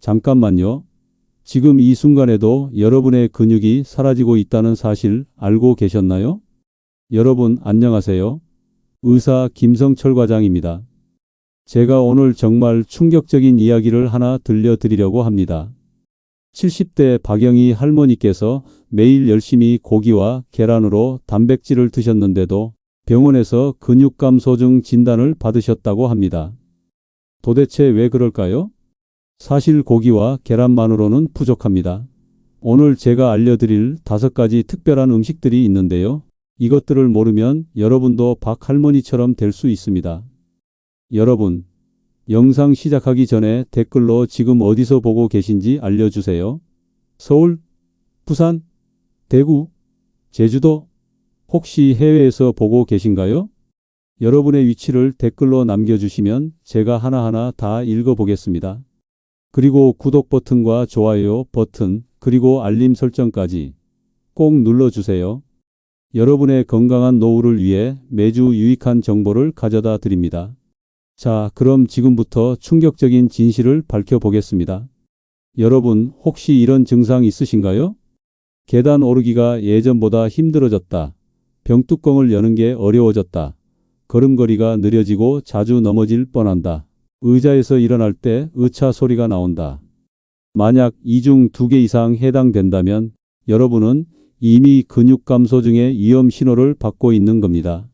잠깐만요. 지금 이 순간에도 여러분의 근육이 사라지고 있다는 사실 알고 계셨나요? 여러분, 안녕하세요. 의사 김성철 과장입니다. 제가 오늘 정말 충격적인 이야기를 하나 들려드리려고 합니다. 70대 박영희 할머니께서 매일 열심히 고기와 계란으로 단백질을 드셨는데도 병원에서 근육감소증 진단을 받으셨다고 합니다. 도대체 왜 그럴까요? 사실 고기와 계란만으로는 부족합니다. 오늘 제가 알려드릴 5가지 특별한 음식들이 있는데요. 이것들을 모르면 여러분도 박 할머니처럼 될 수 있습니다. 여러분, 영상 시작하기 전에 댓글로 지금 어디서 보고 계신지 알려주세요. 서울, 부산, 대구, 제주도, 혹시 해외에서 보고 계신가요? 여러분의 위치를 댓글로 남겨주시면 제가 하나하나 다 읽어보겠습니다. 그리고 구독 버튼과 좋아요 버튼, 그리고 알림 설정까지 꼭 눌러주세요. 여러분의 건강한 노후를 위해 매주 유익한 정보를 가져다 드립니다. 자, 그럼 지금부터 충격적인 진실을 밝혀보겠습니다. 여러분, 혹시 이런 증상 있으신가요? 계단 오르기가 예전보다 힘들어졌다. 병뚜껑을 여는 게 어려워졌다. 걸음걸이가 느려지고 자주 넘어질 뻔한다. 의자에서 일어날 때 으차 소리가 나온다. 만약 이 중 2개 이상 해당된다면 여러분은 이미 근육감소증의 위험 신호를 받고 있는 겁니다.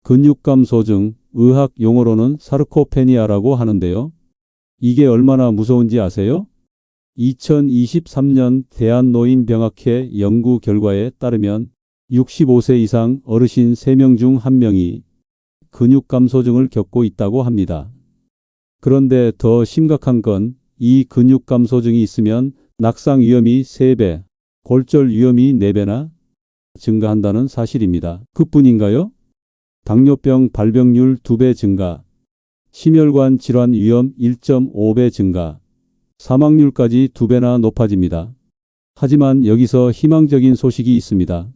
근육감소증, 의학 용어로는 사르코페니아라고 하는데요. 이게 얼마나 무서운지 아세요? 2023년 대한노인병학회 연구 결과에 따르면 65세 이상 어르신 3명 중 1명이 근육감소증을 겪고 있다고 합니다. 그런데 더 심각한 건 이 근육감소증이 있으면 낙상 위험이 3배, 골절 위험이 4배나 증가한다는 사실입니다. 그뿐인가요? 당뇨병 발병률 2배 증가, 심혈관 질환 위험 1.5배 증가, 사망률까지 2배나 높아집니다. 하지만 여기서 희망적인 소식이 있습니다.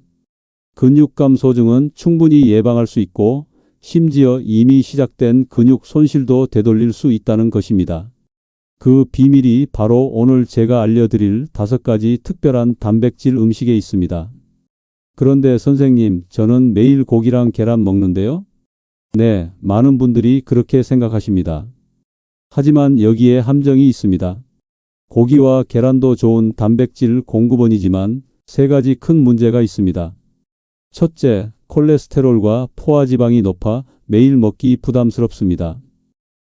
근육감소증은 충분히 예방할 수 있고 심지어 이미 시작된 근육 손실도 되돌릴 수 있다는 것입니다. 그 비밀이 바로 오늘 제가 알려드릴 5가지 특별한 단백질 음식에 있습니다. 그런데 선생님, 저는 매일 고기랑 계란 먹는데요? 네, 많은 분들이 그렇게 생각하십니다. 하지만 여기에 함정이 있습니다. 고기와 계란도 좋은 단백질 공급원이지만 3가지 큰 문제가 있습니다. 첫째, 콜레스테롤과 포화지방이 높아 매일 먹기 부담스럽습니다.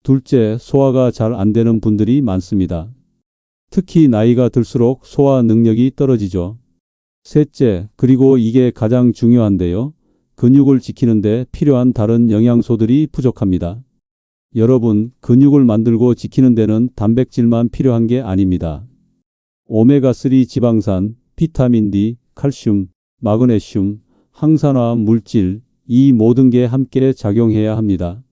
둘째, 소화가 잘 안 되는 분들이 많습니다. 특히 나이가 들수록 소화 능력이 떨어지죠. 셋째, 그리고 이게 가장 중요한데요. 근육을 지키는데 필요한 다른 영양소들이 부족합니다. 여러분, 근육을 만들고 지키는 데는 단백질만 필요한 게 아닙니다. 오메가3 지방산, 비타민 D, 칼슘, 마그네슘, 항산화 물질, 이 모든 게 함께 작용해야 합니다.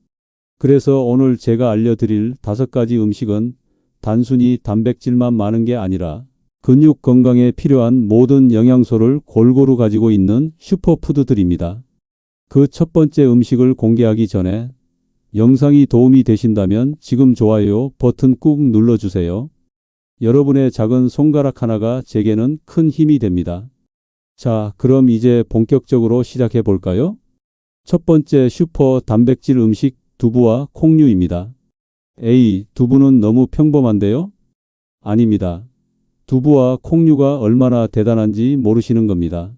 그래서 오늘 제가 알려드릴 5가지 음식은 단순히 단백질만 많은 게 아니라 근육 건강에 필요한 모든 영양소를 골고루 가지고 있는 슈퍼푸드들입니다. 그 첫 번째 음식을 공개하기 전에 영상이 도움이 되신다면 지금 좋아요 버튼 꾹 눌러주세요. 여러분의 작은 손가락 하나가 제게는 큰 힘이 됩니다. 자, 그럼 이제 본격적으로 시작해 볼까요? 첫 번째 슈퍼 단백질 음식, 두부와 콩류입니다. 에이, 두부는 너무 평범한데요? 아닙니다. 두부와 콩류가 얼마나 대단한지 모르시는 겁니다.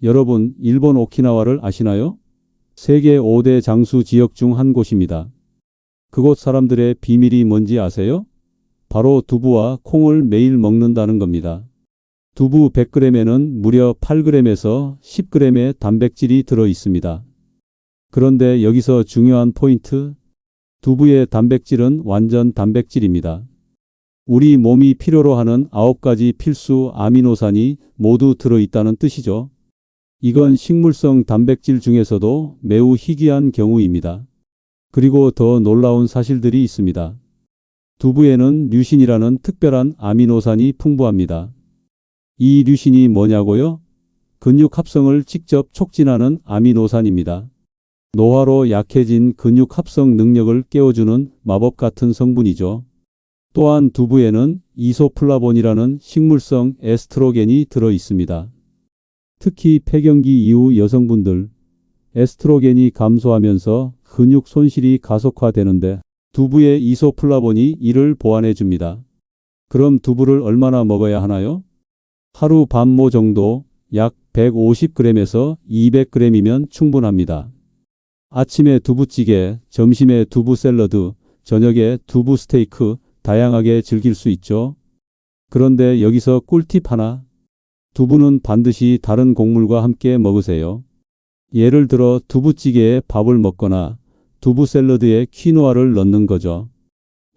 여러분, 일본 오키나와를 아시나요? 세계 5대 장수 지역 중 한 곳입니다. 그곳 사람들의 비밀이 뭔지 아세요? 바로 두부와 콩을 매일 먹는다는 겁니다. 두부 100g에는 무려 8g에서 10g의 단백질이 들어 있습니다. 그런데 여기서 중요한 포인트, 두부의 단백질은 완전 단백질입니다. 우리 몸이 필요로 하는 9가지 필수 아미노산이 모두 들어있다는 뜻이죠. 이건 식물성 단백질 중에서도 매우 희귀한 경우입니다. 그리고 더 놀라운 사실들이 있습니다. 두부에는 류신이라는 특별한 아미노산이 풍부합니다. 이 류신이 뭐냐고요? 근육 합성을 직접 촉진하는 아미노산입니다. 노화로 약해진 근육 합성 능력을 깨워주는 마법 같은 성분이죠. 또한 두부에는 이소플라본이라는 식물성 에스트로겐이 들어 있습니다. 특히 폐경기 이후 여성분들, 에스트로겐이 감소하면서 근육 손실이 가속화되는데 두부의 이소플라본이 이를 보완해 줍니다. 그럼 두부를 얼마나 먹어야 하나요? 하루 반모 정도 약 150g에서 200g이면 충분합니다. 아침에 두부찌개, 점심에 두부 샐러드, 저녁에 두부 스테이크 다양하게 즐길 수 있죠. 그런데 여기서 꿀팁 하나. 두부는 반드시 다른 곡물과 함께 먹으세요. 예를 들어 두부찌개에 밥을 먹거나 두부 샐러드에 퀴노아를 넣는 거죠.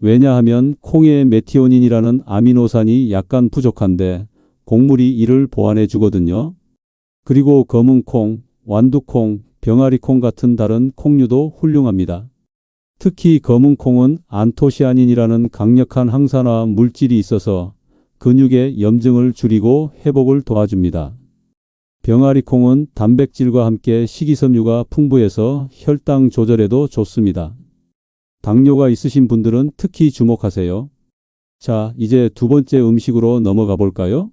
왜냐하면 콩에 메티오닌이라는 아미노산이 약간 부족한데 곡물이 이를 보완해 주거든요. 그리고 검은콩, 완두콩, 병아리콩 같은 다른 콩류도 훌륭합니다. 특히 검은콩은 안토시아닌이라는 강력한 항산화 물질이 있어서 근육의 염증을 줄이고 회복을 도와줍니다. 병아리콩은 단백질과 함께 식이섬유가 풍부해서 혈당 조절에도 좋습니다. 당뇨가 있으신 분들은 특히 주목하세요. 자, 이제 두 번째 음식으로 넘어가 볼까요?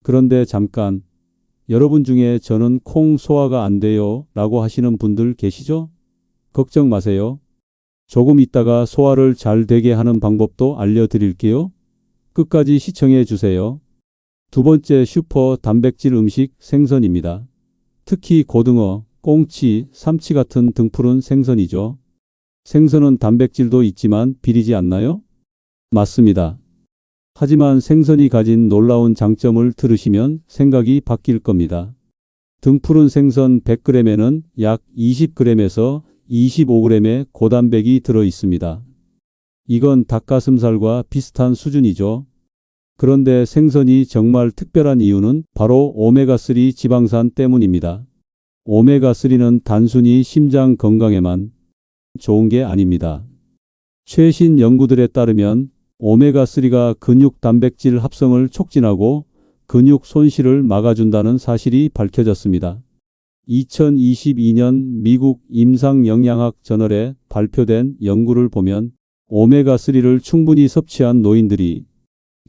그런데 잠깐, 여러분 중에 저는 콩 소화가 안 돼요 라고 하시는 분들 계시죠? 걱정 마세요. 조금 있다가 소화를 잘 되게 하는 방법도 알려드릴게요. 끝까지 시청해 주세요. 두 번째 슈퍼 단백질 음식 생선입니다. 특히 고등어, 꽁치, 삼치 같은 등푸른 생선이죠. 생선은 단백질도 있지만 비리지 않나요? 맞습니다. 하지만 생선이 가진 놀라운 장점을 들으시면 생각이 바뀔 겁니다. 등푸른 생선 100g에는 약 20g에서 25g의 고단백이 들어 있습니다. 이건 닭가슴살과 비슷한 수준이죠. 그런데 생선이 정말 특별한 이유는 바로 오메가3 지방산 때문입니다. 오메가3는 단순히 심장 건강에만 좋은 게 아닙니다. 최신 연구들에 따르면 오메가3가 근육 단백질 합성을 촉진하고 근육 손실을 막아준다는 사실이 밝혀졌습니다. 2022년 미국 임상영양학 저널에 발표된 연구를 보면 오메가3를 충분히 섭취한 노인들이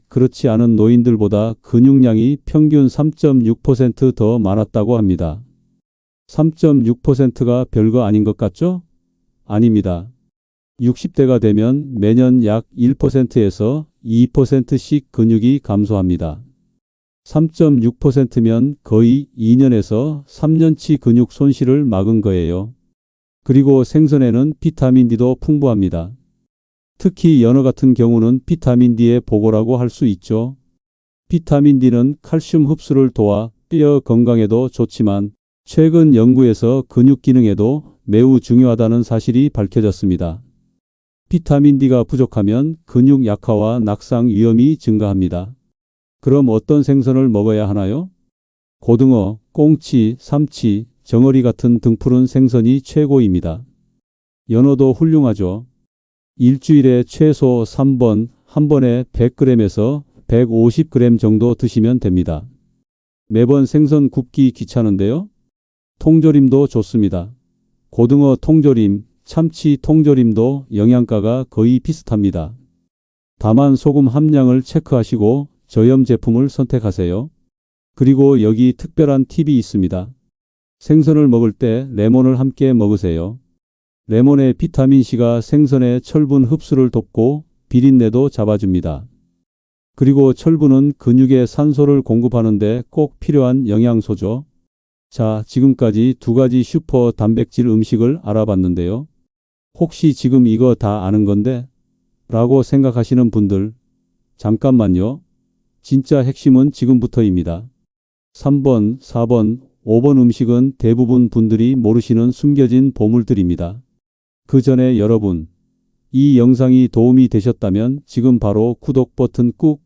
그렇지 않은 노인들보다 근육량이 평균 3.6% 더 많았다고 합니다. 3.6%가 별거 아닌 것 같죠? 아닙니다. 60대가 되면 매년 약 1%에서 2%씩 근육이 감소합니다. 3.6%면 거의 2년에서 3년치 근육 손실을 막은 거예요. 그리고 생선에는 비타민 D도 풍부합니다. 특히 연어 같은 경우는 비타민 D의 보고라고 할 수 있죠. 비타민 D는 칼슘 흡수를 도와 뼈 건강에도 좋지만 최근 연구에서 근육 기능에도 매우 중요하다는 사실이 밝혀졌습니다. 비타민 D가 부족하면 근육 약화와 낙상 위험이 증가합니다. 그럼 어떤 생선을 먹어야 하나요? 고등어, 꽁치, 삼치, 정어리 같은 등푸른 생선이 최고입니다. 연어도 훌륭하죠. 일주일에 최소 3번, 한 번에 100g에서 150g 정도 드시면 됩니다. 매번 생선 굽기 귀찮은데요? 통조림도 좋습니다. 고등어 통조림, 참치 통조림도 영양가가 거의 비슷합니다. 다만 소금 함량을 체크하시고 저염 제품을 선택하세요. 그리고 여기 특별한 팁이 있습니다. 생선을 먹을 때 레몬을 함께 먹으세요. 레몬의 비타민C가 생선의 철분 흡수를 돕고 비린내도 잡아줍니다. 그리고 철분은 근육에 산소를 공급하는 데 꼭 필요한 영양소죠. 자, 지금까지 두 가지 슈퍼 단백질 음식을 알아봤는데요. 혹시 지금 이거 다 아는 건데? 라고 생각하시는 분들, 잠깐만요. 진짜 핵심은 지금부터입니다. 3번, 4번, 5번 음식은 대부분 분들이 모르시는 숨겨진 보물들입니다. 그 전에 여러분, 이 영상이 도움이 되셨다면 지금 바로 구독 버튼 꾹,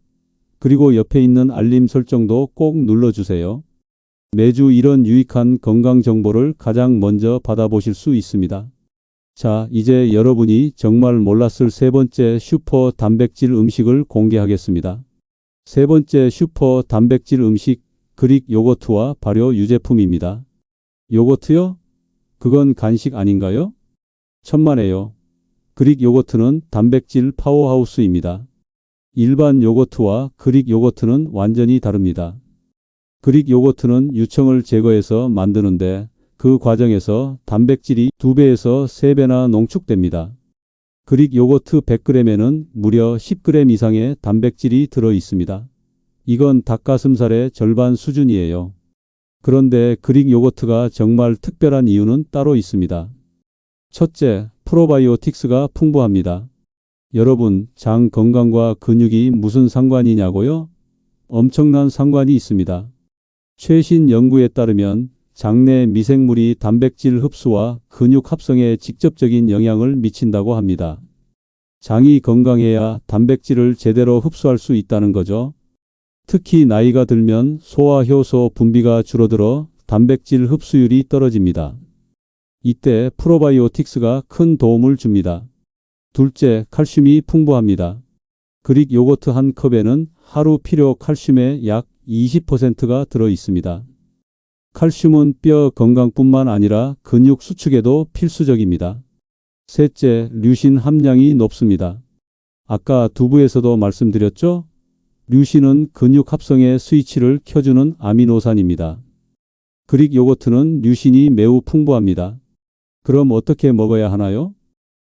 그리고 옆에 있는 알림 설정도 꼭 눌러주세요. 매주 이런 유익한 건강 정보를 가장 먼저 받아보실 수 있습니다. 자, 이제 여러분이 정말 몰랐을 세 번째 슈퍼 단백질 음식을 공개하겠습니다. 세 번째 슈퍼 단백질 음식, 그릭 요거트와 발효 유제품입니다. 요거트요? 그건 간식 아닌가요? 천만에요. 그릭 요거트는 단백질 파워하우스입니다. 일반 요거트와 그릭 요거트는 완전히 다릅니다. 그릭 요거트는 유청을 제거해서 만드는데 그 과정에서 단백질이 2배에서 3배나 농축됩니다. 그릭 요거트 100g에는 무려 10g 이상의 단백질이 들어 있습니다. 이건 닭가슴살의 절반 수준이에요. 그런데 그릭 요거트가 정말 특별한 이유는 따로 있습니다. 첫째, 프로바이오틱스가 풍부합니다. 여러분, 장 건강과 근육이 무슨 상관이냐고요? 엄청난 상관이 있습니다. 최신 연구에 따르면 장내 미생물이 단백질 흡수와 근육 합성에 직접적인 영향을 미친다고 합니다. 장이 건강해야 단백질을 제대로 흡수할 수 있다는 거죠. 특히 나이가 들면 소화효소 분비가 줄어들어 단백질 흡수율이 떨어집니다. 이때 프로바이오틱스가 큰 도움을 줍니다. 둘째, 칼슘이 풍부합니다. 그릭 요거트 한 컵에는 하루 필요 칼슘의 약 20%가 들어 있습니다. 칼슘은 뼈 건강뿐만 아니라 근육 수축에도 필수적입니다. 셋째, 류신 함량이 높습니다. 아까 두부에서도 말씀드렸죠? 류신은 근육 합성의 스위치를 켜주는 아미노산입니다. 그릭 요거트는 류신이 매우 풍부합니다. 그럼 어떻게 먹어야 하나요?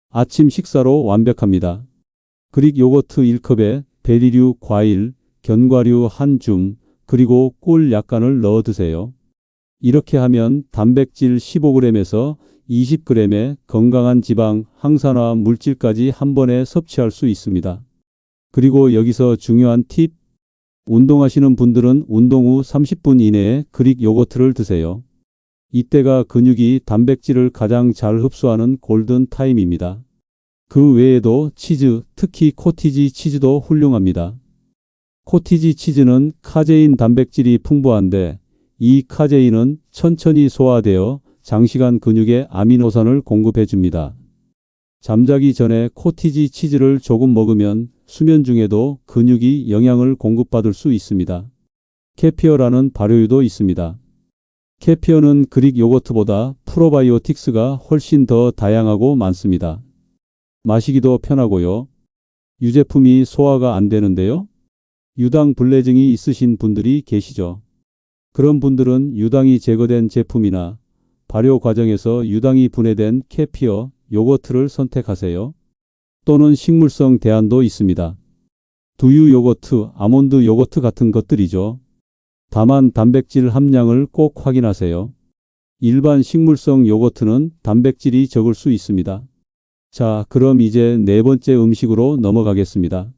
아침 식사로 완벽합니다. 그릭 요거트 1컵에 베리류 과일, 견과류 한 줌, 그리고 꿀 약간을 넣어 드세요. 이렇게 하면 단백질 15g에서 20g의 건강한 지방, 항산화 물질까지 한 번에 섭취할 수 있습니다. 그리고 여기서 중요한 팁, 운동하시는 분들은 운동 후 30분 이내에 그릭 요거트를 드세요. 이때가 근육이 단백질을 가장 잘 흡수하는 골든 타임입니다. 그 외에도 치즈, 특히 코티지 치즈도 훌륭합니다. 코티지 치즈는 카제인 단백질이 풍부한데 이 카제인은 천천히 소화되어 장시간 근육에 아미노산을 공급해 줍니다. 잠자기 전에 코티지 치즈를 조금 먹으면 수면 중에도 근육이 영양을 공급받을 수 있습니다. 캐피어라는 발효유도 있습니다. 캐피어는 그릭 요거트보다 프로바이오틱스가 훨씬 더 다양하고 많습니다. 마시기도 편하고요. 유제품이 소화가 안 되는데요. 유당 불내증이 있으신 분들이 계시죠. 그런 분들은 유당이 제거된 제품이나 발효 과정에서 유당이 분해된 캐피어, 요거트를 선택하세요. 또는 식물성 대안도 있습니다. 두유 요거트, 아몬드 요거트 같은 것들이죠. 다만 단백질 함량을 꼭 확인하세요. 일반 식물성 요거트는 단백질이 적을 수 있습니다. 자, 그럼 이제 네 번째 음식으로 넘어가겠습니다.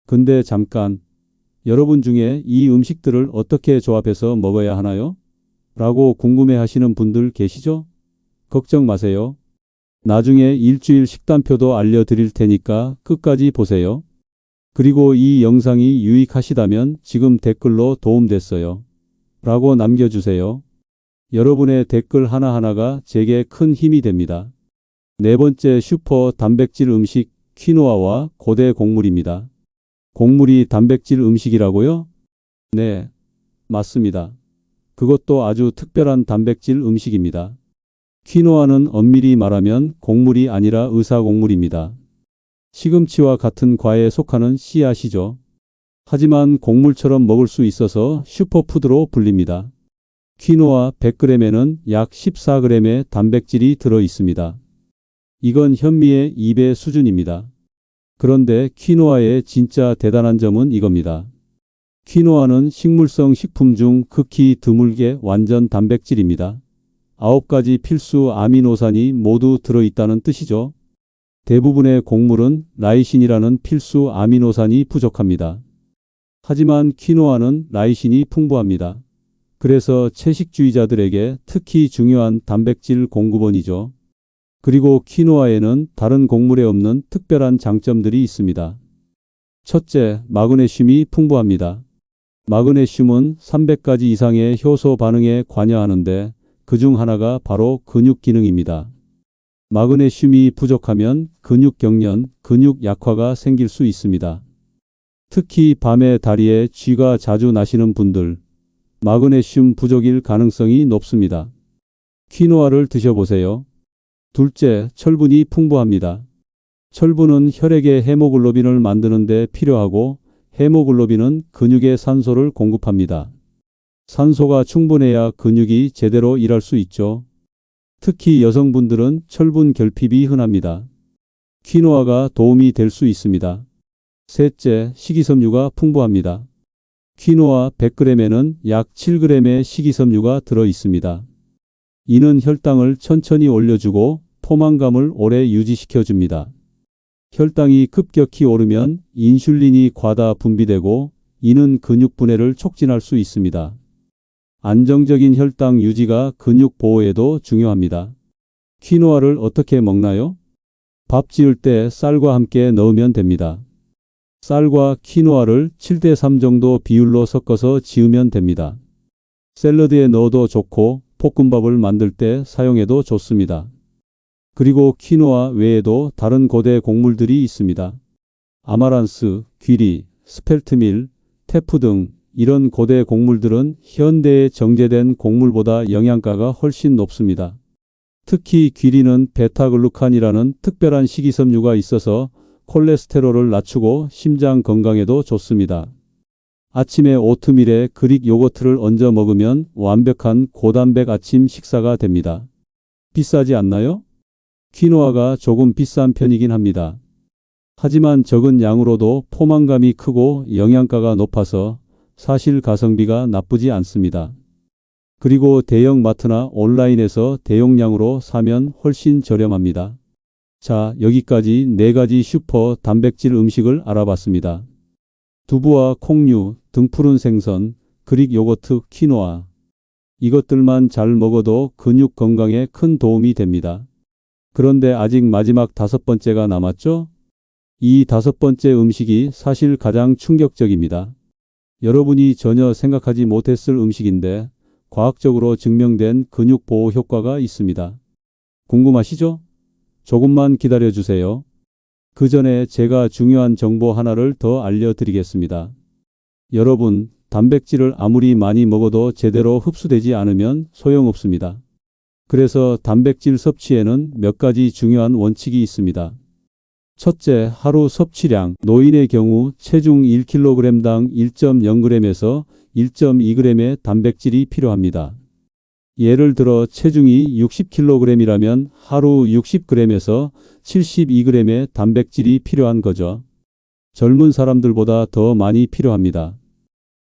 근데 잠깐, 여러분 중에 이 음식들을 어떻게 조합해서 먹어야 하나요? 라고 궁금해 하시는 분들 계시죠? 걱정 마세요. 나중에 일주일 식단표도 알려드릴 테니까 끝까지 보세요. 그리고 이 영상이 유익하시다면 지금 댓글로 도움됐어요 라고 남겨주세요. 여러분의 댓글 하나하나가 제게 큰 힘이 됩니다. 네 번째 슈퍼 단백질 음식 퀴노아와 고대 곡물입니다. 곡물이 단백질 음식이라고요? 네, 맞습니다. 그것도 아주 특별한 단백질 음식입니다. 퀴노아는 엄밀히 말하면 곡물이 아니라 의사곡물입니다. 시금치와 같은 과에 속하는 씨앗이죠. 하지만 곡물처럼 먹을 수 있어서 슈퍼푸드로 불립니다. 퀴노아 100g에는 약 14g의 단백질이 들어 있습니다. 이건 현미의 2배 수준입니다. 그런데 퀴노아의 진짜 대단한 점은 이겁니다. 퀴노아는 식물성 식품 중 극히 드물게 완전 단백질입니다. 9가지 필수 아미노산이 모두 들어있다는 뜻이죠. 대부분의 곡물은 라이신이라는 필수 아미노산이 부족합니다. 하지만 퀴노아는 라이신이 풍부합니다. 그래서 채식주의자들에게 특히 중요한 단백질 공급원이죠. 그리고 퀴노아에는 다른 곡물에 없는 특별한 장점들이 있습니다. 첫째, 마그네슘이 풍부합니다. 마그네슘은 300가지 이상의 효소 반응에 관여하는데 그중 하나가 바로 근육 기능입니다. 마그네슘이 부족하면 근육 경련, 근육 약화가 생길 수 있습니다. 특히 밤에 다리에 쥐가 자주 나시는 분들, 마그네슘 부족일 가능성이 높습니다. 퀴노아를 드셔보세요. 둘째, 철분이 풍부합니다. 철분은 혈액의 헤모글로빈을 만드는 데 필요하고 헤모글로빈은 근육에 산소를 공급합니다. 산소가 충분해야 근육이 제대로 일할 수 있죠. 특히 여성분들은 철분 결핍이 흔합니다. 퀴노아가 도움이 될 수 있습니다. 셋째, 식이섬유가 풍부합니다. 퀴노아 100g에는 약 7g의 식이섬유가 들어 있습니다. 이는 혈당을 천천히 올려주고 포만감을 오래 유지시켜줍니다. 혈당이 급격히 오르면 인슐린이 과다 분비되고 이는 근육 분해를 촉진할 수 있습니다. 안정적인 혈당 유지가 근육 보호에도 중요합니다. 퀴노아를 어떻게 먹나요? 밥 지을 때 쌀과 함께 넣으면 됩니다. 쌀과 퀴노아를 7:3 정도 비율로 섞어서 지으면 됩니다. 샐러드에 넣어도 좋고 볶음밥을 만들 때 사용해도 좋습니다. 그리고 퀴노아 외에도 다른 고대 곡물들이 있습니다. 아마란스, 귀리, 스펠트밀, 테프 등 이런 고대 곡물들은 현대에 정제된 곡물보다 영양가가 훨씬 높습니다. 특히 귀리는 베타글루칸이라는 특별한 식이섬유가 있어서 콜레스테롤을 낮추고 심장 건강에도 좋습니다. 아침에 오트밀에 그릭 요거트를 얹어 먹으면 완벽한 고단백 아침 식사가 됩니다. 비싸지 않나요? 퀴노아가 조금 비싼 편이긴 합니다. 하지만 적은 양으로도 포만감이 크고 영양가가 높아서 사실 가성비가 나쁘지 않습니다. 그리고 대형 마트나 온라인에서 대용량으로 사면 훨씬 저렴합니다. 자, 여기까지 4가지 슈퍼 단백질 음식을 알아봤습니다. 두부와 콩류, 등푸른 생선, 그릭 요거트, 퀴노아. 이것들만 잘 먹어도 근육 건강에 큰 도움이 됩니다. 그런데 아직 마지막 5번째가 남았죠? 이 5번째 음식이 사실 가장 충격적입니다. 여러분이 전혀 생각하지 못했을 음식인데 과학적으로 증명된 근육 보호 효과가 있습니다. 궁금하시죠? 조금만 기다려 주세요. 그 전에 제가 중요한 정보 하나를 더 알려드리겠습니다. 여러분, 단백질을 아무리 많이 먹어도 제대로 흡수되지 않으면 소용없습니다. 그래서 단백질 섭취에는 몇 가지 중요한 원칙이 있습니다. 첫째, 하루 섭취량. 노인의 경우 체중 1kg당 1.0g에서 1.2g의 단백질이 필요합니다. 예를 들어 체중이 60kg이라면 하루 60g에서 72g의 단백질이 필요한 거죠. 젊은 사람들보다 더 많이 필요합니다.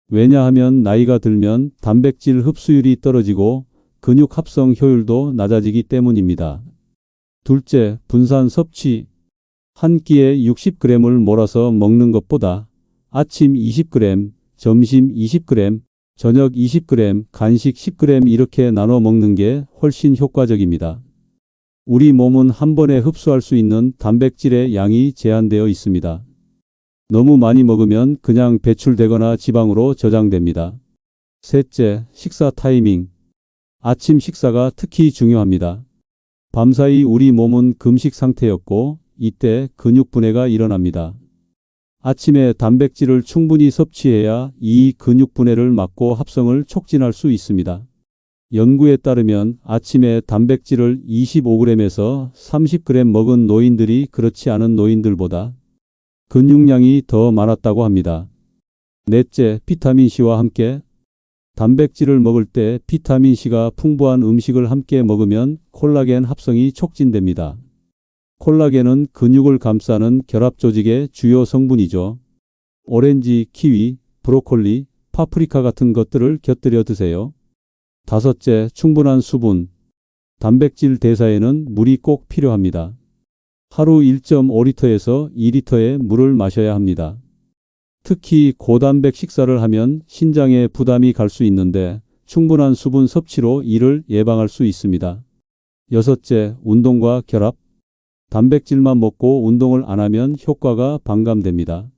왜냐하면 나이가 들면 단백질 흡수율이 떨어지고 근육 합성 효율도 낮아지기 때문입니다. 둘째, 분산 섭취. 한 끼에 60g을 몰아서 먹는 것보다 아침 20g, 점심 20g, 저녁 20g, 간식 10g 이렇게 나눠 먹는 게 훨씬 효과적입니다. 우리 몸은 한 번에 흡수할 수 있는 단백질의 양이 제한되어 있습니다. 너무 많이 먹으면 그냥 배출되거나 지방으로 저장됩니다. 셋째, 식사 타이밍. 아침 식사가 특히 중요합니다. 밤사이 우리 몸은 금식 상태였고 이때 근육 분해가 일어납니다. 아침에 단백질을 충분히 섭취해야 이 근육 분해를 막고 합성을 촉진할 수 있습니다. 연구에 따르면 아침에 단백질을 25g에서 30g 먹은 노인들이 그렇지 않은 노인들보다 근육량이 더 많았다고 합니다. 넷째, 비타민C와 함께. 단백질을 먹을 때 비타민C가 풍부한 음식을 함께 먹으면 콜라겐 합성이 촉진됩니다. 콜라겐은 근육을 감싸는 결합 조직의 주요 성분이죠. 오렌지, 키위, 브로콜리, 파프리카 같은 것들을 곁들여 드세요. 다섯째, 충분한 수분. 단백질 대사에는 물이 꼭 필요합니다. 하루 1.5리터에서 2리터의 물을 마셔야 합니다. 특히 고단백 식사를 하면 신장에 부담이 갈 수 있는데 충분한 수분 섭취로 이를 예방할 수 있습니다. 여섯째, 운동과 결합. 단백질만 먹고 운동을 안 하면 효과가 반감됩니다.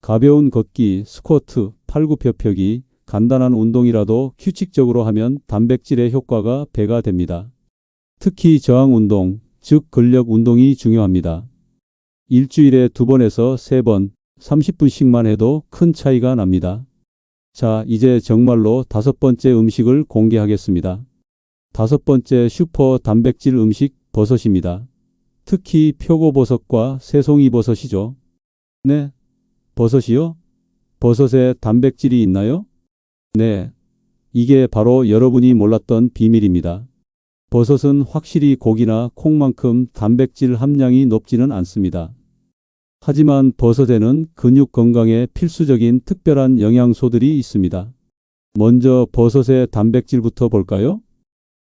가벼운 걷기, 스쿼트, 팔굽혀펴기, 간단한 운동이라도 규칙적으로 하면 단백질의 효과가 배가 됩니다. 특히 저항 운동, 즉 근력 운동이 중요합니다. 일주일에 2번에서 3번, 30분씩만 해도 큰 차이가 납니다. 자, 이제 정말로 5번째 음식을 공개하겠습니다. 5번째 슈퍼 단백질 음식, 버섯입니다. 특히 표고버섯과 새송이버섯이죠. 네, 버섯이요? 버섯에 단백질이 있나요? 네, 이게 바로 여러분이 몰랐던 비밀입니다. 버섯은 확실히 고기나 콩만큼 단백질 함량이 높지는 않습니다. 하지만 버섯에는 근육 건강에 필수적인 특별한 영양소들이 있습니다. 먼저 버섯의 단백질부터 볼까요?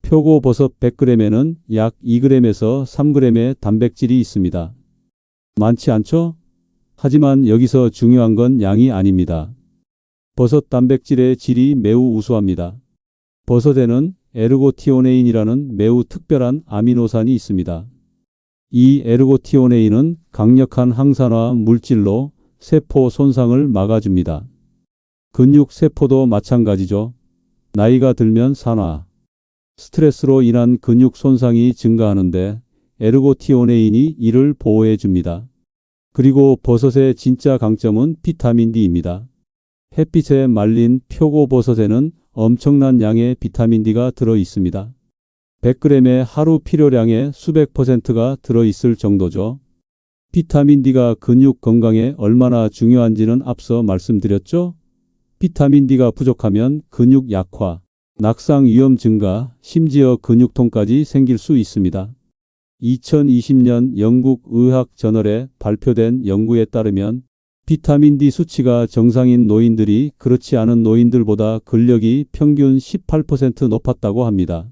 표고버섯 100g에는 약 2g에서 3g의 단백질이 있습니다. 많지 않죠? 하지만 여기서 중요한 건 양이 아닙니다. 버섯 단백질의 질이 매우 우수합니다. 버섯에는 에르고티오네인이라는 매우 특별한 아미노산이 있습니다. 이 에르고티오네인은 강력한 항산화 물질로 세포 손상을 막아줍니다. 근육 세포도 마찬가지죠. 나이가 들면 산화, 스트레스로 인한 근육 손상이 증가하는데 에르고티오네인이 이를 보호해 줍니다. 그리고 버섯의 진짜 강점은 비타민 D입니다. 햇빛에 말린 표고버섯에는 엄청난 양의 비타민 D가 들어 있습니다. 100g의 하루 필요량의 수백 %가 들어 있을 정도죠. 비타민 D가 근육 건강에 얼마나 중요한지는 앞서 말씀드렸죠? 비타민 D가 부족하면 근육 약화, 낙상 위험 증가, 심지어 근육통까지 생길 수 있습니다. 2020년 영국 의학 저널에 발표된 연구에 따르면 비타민 D 수치가 정상인 노인들이 그렇지 않은 노인들보다 근력이 평균 18% 높았다고 합니다.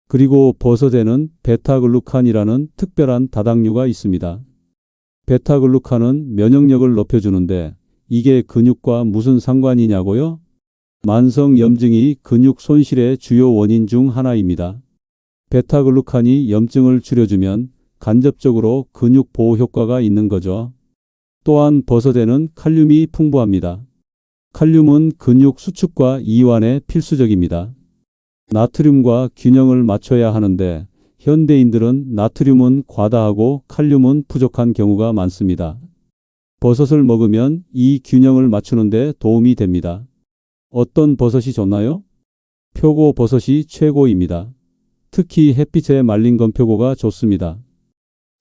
그리고 버섯에는 베타글루칸이라는 특별한 다당류가 있습니다. 베타글루칸은 면역력을 높여주는데 이게 근육과 무슨 상관이냐고요? 만성 염증이 근육 손실의 주요 원인 중 하나입니다. 베타글루칸이 염증을 줄여주면 간접적으로 근육 보호 효과가 있는 거죠. 또한 버섯에는 칼륨이 풍부합니다. 칼륨은 근육 수축과 이완에 필수적입니다. 나트륨과 균형을 맞춰야 하는데 현대인들은 나트륨은 과다하고 칼륨은 부족한 경우가 많습니다. 버섯을 먹으면 이 균형을 맞추는 데 도움이 됩니다. 어떤 버섯이 좋나요? 표고버섯이 최고입니다. 특히 햇빛에 말린 건표고가 좋습니다.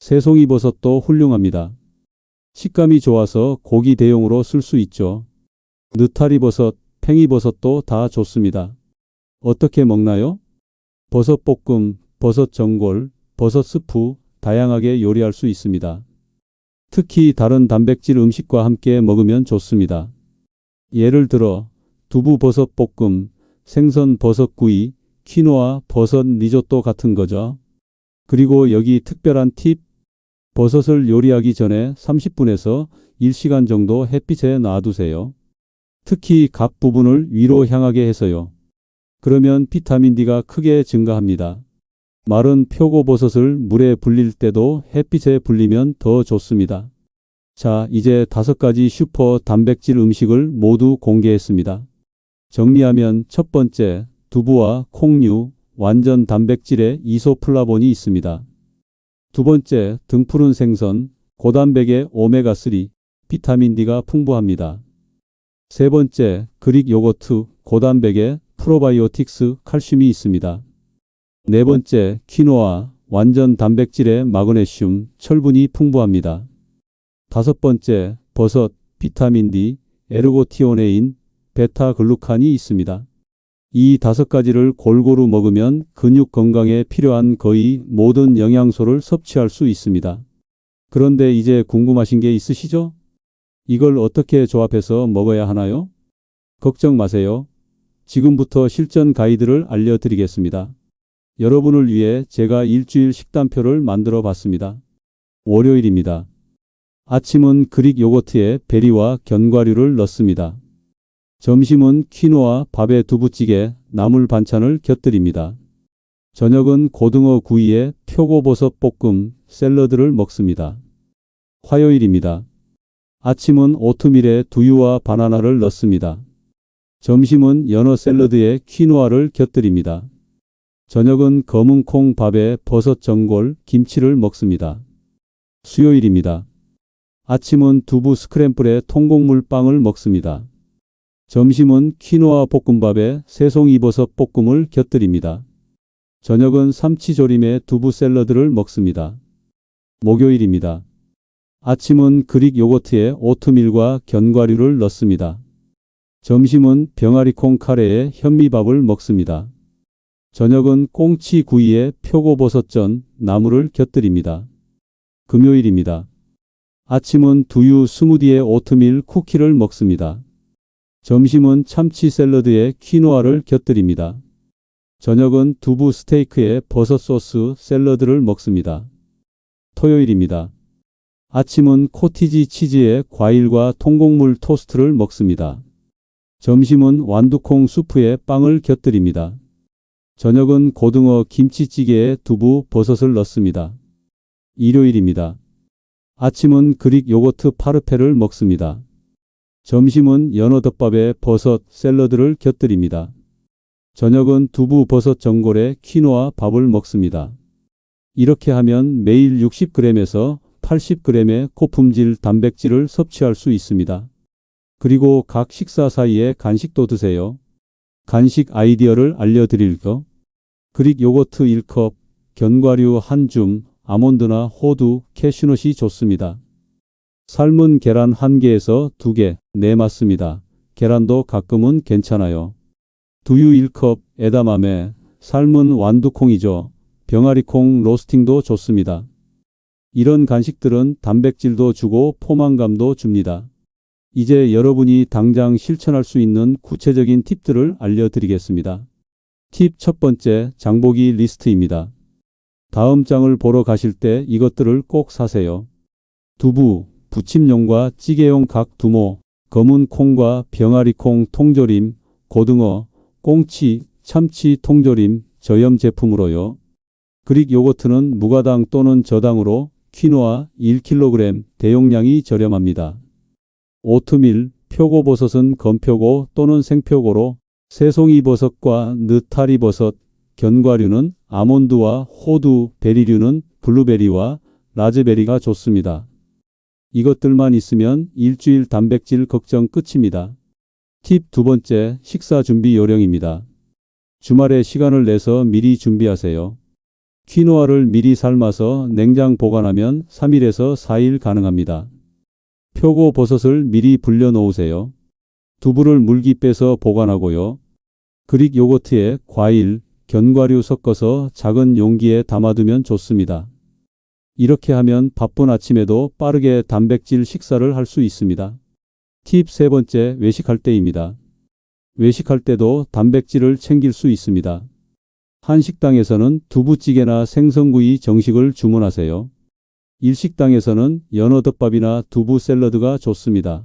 새송이버섯도 훌륭합니다. 식감이 좋아서 고기 대용으로 쓸 수 있죠. 느타리버섯, 팽이버섯도 다 좋습니다. 어떻게 먹나요? 버섯 볶음, 버섯 전골, 버섯 스프 다양하게 요리할 수 있습니다. 특히 다른 단백질 음식과 함께 먹으면 좋습니다. 예를 들어 두부 버섯 볶음, 생선 버섯 구이, 퀴노아 버섯 리조또 같은 거죠. 그리고 여기 특별한 팁, 버섯을 요리하기 전에 30분에서 1시간 정도 햇빛에 놔두세요. 특히 갑 부분을 위로 향하게 해서요. 그러면 비타민 D가 크게 증가합니다. 마른 표고버섯을 물에 불릴 때도 햇빛에 불리면 더 좋습니다. 자, 이제 5가지 슈퍼 단백질 음식을 모두 공개했습니다. 정리하면 첫 번째, 두부와 콩류, 완전 단백질에 이소플라본이 있습니다. 두 번째, 등푸른 생선, 고단백의 오메가3, 비타민 D가 풍부합니다. 세 번째, 그릭 요거트, 고단백의 프로바이오틱스, 칼슘이 있습니다. 네 번째, 퀴노아, 완전 단백질의 마그네슘, 철분이 풍부합니다. 다섯 번째, 버섯, 비타민 D, 에르고티오네인, 베타글루칸이 있습니다. 이 5가지를 골고루 먹으면 근육 건강에 필요한 거의 모든 영양소를 섭취할 수 있습니다. 그런데 이제 궁금하신 게 있으시죠? 이걸 어떻게 조합해서 먹어야 하나요? 걱정 마세요. 지금부터 실전 가이드를 알려드리겠습니다. 여러분을 위해 제가 일주일 식단표를 만들어 봤습니다. 월요일입니다. 아침은 그릭 요거트에 베리와 견과류를 넣습니다. 점심은 퀴노아, 밥에 두부찌개, 나물 반찬을 곁들입니다. 저녁은 고등어 구이에 표고버섯 볶음, 샐러드를 먹습니다. 화요일입니다. 아침은 오트밀에 두유와 바나나를 넣습니다. 점심은 연어 샐러드에 퀴노아를 곁들입니다. 저녁은 검은 콩 밥에 버섯 전골, 김치를 먹습니다. 수요일입니다. 아침은 두부 스크램블에 통곡물 빵을 먹습니다. 점심은 퀴노아 볶음밥에 새송이버섯 볶음을 곁들입니다. 저녁은 삼치조림에 두부 샐러드를 먹습니다. 목요일입니다. 아침은 그릭 요거트에 오트밀과 견과류를 넣습니다. 점심은 병아리콩 카레에 현미밥을 먹습니다. 저녁은 꽁치 구이에 표고버섯전, 나물을 곁들입니다. 금요일입니다. 아침은 두유 스무디에 오트밀 쿠키를 먹습니다. 점심은 참치 샐러드에 퀴노아를 곁들입니다. 저녁은 두부 스테이크에 버섯 소스 샐러드를 먹습니다. 토요일입니다. 아침은 코티지 치즈에 과일과 통곡물 토스트를 먹습니다. 점심은 완두콩 수프에 빵을 곁들입니다. 저녁은 고등어 김치찌개에 두부, 버섯을 넣습니다. 일요일입니다. 아침은 그릭 요거트 파르페를 먹습니다. 점심은 연어덮밥에 버섯, 샐러드를 곁들입니다. 저녁은 두부 버섯 전골에 퀴노아 밥을 먹습니다. 이렇게 하면 매일 60g에서 80g의 고품질 단백질을 섭취할 수 있습니다. 그리고 각 식사 사이에 간식도 드세요. 간식 아이디어를 알려드릴까? 그릭 요거트 1컵, 견과류 1줌, 아몬드나 호두, 캐슈넛이 좋습니다. 삶은 계란 1개에서 2개, 네 맞습니다. 계란도 가끔은 괜찮아요. 두유 1컵, 에다마메, 삶은 완두콩이죠. 병아리콩 로스팅도 좋습니다. 이런 간식들은 단백질도 주고 포만감도 줍니다. 이제 여러분이 당장 실천할 수 있는 구체적인 팁들을 알려드리겠습니다. 팁 첫 번째, 장보기 리스트입니다. 다음 장을 보러 가실 때 이것들을 꼭 사세요. 두부, 부침용과 찌개용 각 두모, 검은 콩과 병아리콩 통조림, 고등어, 꽁치, 참치 통조림, 저염 제품으로요. 그릭 요거트는 무가당 또는 저당으로 퀴노아 1kg, 대용량이 저렴합니다. 오트밀, 표고버섯은 건표고 또는 생표고로, 새송이버섯과 느타리버섯, 견과류는 아몬드와 호두, 베리류는 블루베리와 라즈베리가 좋습니다. 이것들만 있으면 일주일 단백질 걱정 끝입니다. 팁 두 번째, 식사 준비 요령입니다. 주말에 시간을 내서 미리 준비하세요. 퀴노아를 미리 삶아서 냉장 보관하면 3일에서 4일 가능합니다. 표고버섯을 미리 불려 놓으세요. 두부를 물기 빼서 보관하고요. 그릭 요거트에 과일, 견과류 섞어서 작은 용기에 담아두면 좋습니다. 이렇게 하면 바쁜 아침에도 빠르게 단백질 식사를 할 수 있습니다. 팁 세 번째, 외식할 때입니다. 외식할 때도 단백질을 챙길 수 있습니다. 한식당에서는 두부찌개나 생선구이 정식을 주문하세요. 일식당에서는 연어덮밥이나 두부 샐러드가 좋습니다.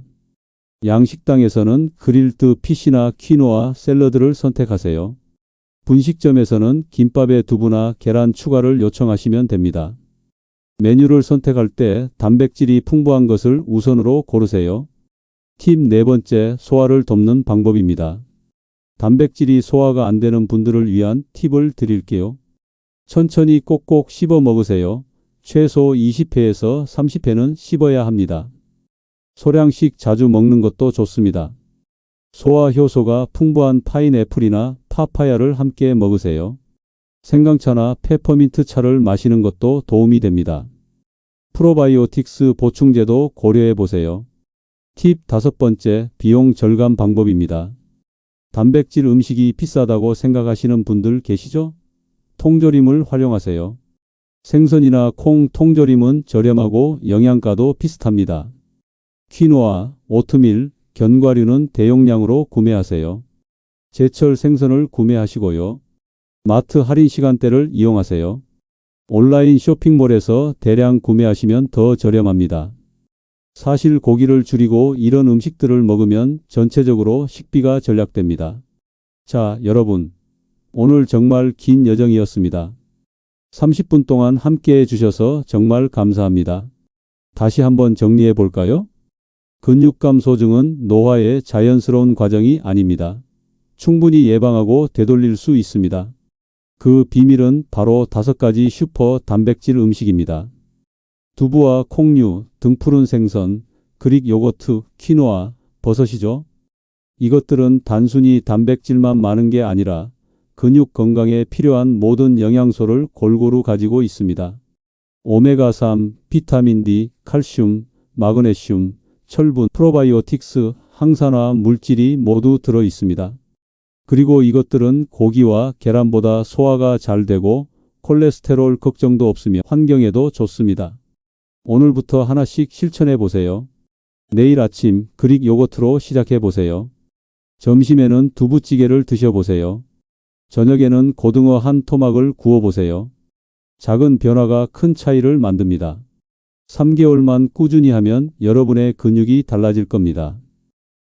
양식당에서는 그릴드 피시나 퀴노아 샐러드를 선택하세요. 분식점에서는 김밥에 두부나 계란 추가를 요청하시면 됩니다. 메뉴를 선택할 때 단백질이 풍부한 것을 우선으로 고르세요. 팁 네 번째, 소화를 돕는 방법입니다. 단백질이 소화가 안 되는 분들을 위한 팁을 드릴게요. 천천히 꼭꼭 씹어 먹으세요. 최소 20회에서 30회는 씹어야 합니다. 소량씩 자주 먹는 것도 좋습니다. 소화 효소가 풍부한 파인애플이나 파파야를 함께 먹으세요. 생강차나 페퍼민트 차를 마시는 것도 도움이 됩니다. 프로바이오틱스 보충제도 고려해 보세요. 팁 다섯 번째, 비용 절감 방법입니다. 단백질 음식이 비싸다고 생각하시는 분들 계시죠? 통조림을 활용하세요. 생선이나 콩 통조림은 저렴하고 영양가도 비슷합니다. 퀴노아, 오트밀, 견과류는 대용량으로 구매하세요. 제철 생선을 구매하시고요. 마트 할인 시간대를 이용하세요. 온라인 쇼핑몰에서 대량 구매하시면 더 저렴합니다. 사실 고기를 줄이고 이런 음식들을 먹으면 전체적으로 식비가 절약됩니다. 자, 여러분. 오늘 정말 긴 여정이었습니다. 30분 동안 함께 해주셔서 정말 감사합니다. 다시 한번 정리해 볼까요? 근육 감소증은 노화의 자연스러운 과정이 아닙니다. 충분히 예방하고 되돌릴 수 있습니다. 그 비밀은 바로 5가지 슈퍼 단백질 음식입니다. 두부와 콩류, 등푸른 생선, 그릭 요거트, 퀴노아, 버섯이죠. 이것들은 단순히 단백질만 많은 게 아니라 근육 건강에 필요한 모든 영양소를 골고루 가지고 있습니다. 오메가3, 비타민 D, 칼슘, 마그네슘, 철분, 프로바이오틱스, 항산화 물질이 모두 들어 있습니다. 그리고 이것들은 고기와 계란보다 소화가 잘 되고 콜레스테롤 걱정도 없으며 환경에도 좋습니다. 오늘부터 하나씩 실천해 보세요. 내일 아침 그릭 요거트로 시작해 보세요. 점심에는 두부찌개를 드셔보세요. 저녁에는 고등어 한 토막을 구워보세요. 작은 변화가 큰 차이를 만듭니다. 3개월만 꾸준히 하면 여러분의 근육이 달라질 겁니다.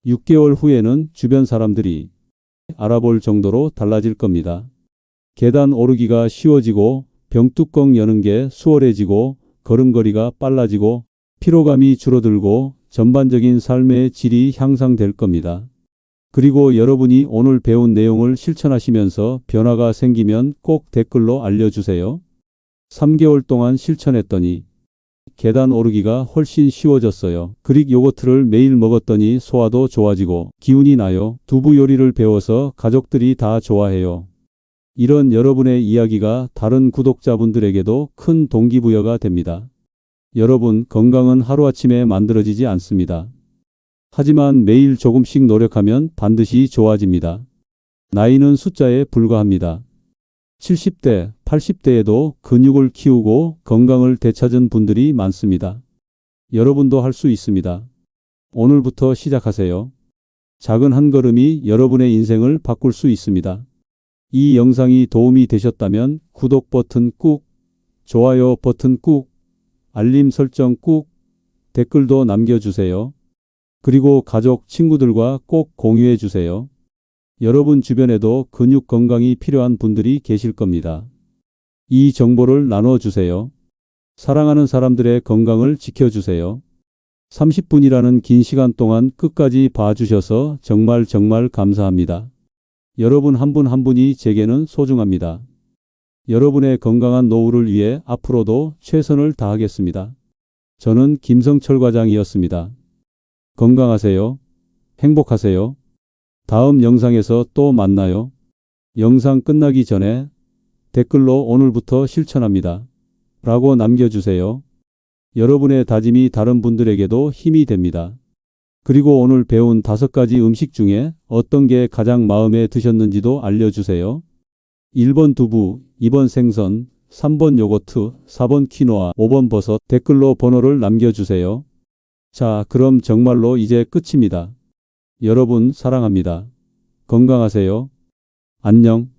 6개월 후에는 주변 사람들이 알아볼 정도로 달라질 겁니다. 계단 오르기가 쉬워지고 병뚜껑 여는 게 수월해지고 걸음걸이가 빨라지고 피로감이 줄어들고 전반적인 삶의 질이 향상될 겁니다. 그리고 여러분이 오늘 배운 내용을 실천하시면서 변화가 생기면 꼭 댓글로 알려주세요. 3개월 동안 실천했더니 계단 오르기가 훨씬 쉬워졌어요. 그릭 요거트를 매일 먹었더니 소화도 좋아지고 기운이 나요. 두부 요리를 배워서 가족들이 다 좋아해요. 이런 여러분의 이야기가 다른 구독자분들에게도 큰 동기부여가 됩니다. 여러분, 건강은 하루아침에 만들어지지 않습니다. 하지만 매일 조금씩 노력하면 반드시 좋아집니다. 나이는 숫자에 불과합니다. 70대, 80대에도 근육을 키우고 건강을 되찾은 분들이 많습니다. 여러분도 할 수 있습니다. 오늘부터 시작하세요. 작은 한 걸음이 여러분의 인생을 바꿀 수 있습니다. 이 영상이 도움이 되셨다면 구독 버튼 꾹, 좋아요 버튼 꾹, 알림 설정 꾹, 댓글도 남겨주세요. 그리고 가족, 친구들과 꼭 공유해 주세요. 여러분 주변에도 근육 건강이 필요한 분들이 계실 겁니다. 이 정보를 나눠주세요. 사랑하는 사람들의 건강을 지켜주세요. 30분이라는 긴 시간 동안 끝까지 봐주셔서 정말 감사합니다. 여러분 한 분 한 분이 제게는 소중합니다. 여러분의 건강한 노후를 위해 앞으로도 최선을 다하겠습니다. 저는 김성철 과장이었습니다. 건강하세요. 행복하세요. 다음 영상에서 또 만나요. 영상 끝나기 전에 댓글로 오늘부터 실천합니다 라고 남겨주세요. 여러분의 다짐이 다른 분들에게도 힘이 됩니다. 그리고 오늘 배운 5가지 음식 중에 어떤 게 가장 마음에 드셨는지도 알려주세요. 1번 두부, 2번 생선, 3번 요거트, 4번 키노아, 5번 버섯. 댓글로 번호를 남겨주세요. 자, 그럼 정말로 이제 끝입니다. 여러분 사랑합니다. 건강하세요. 안녕.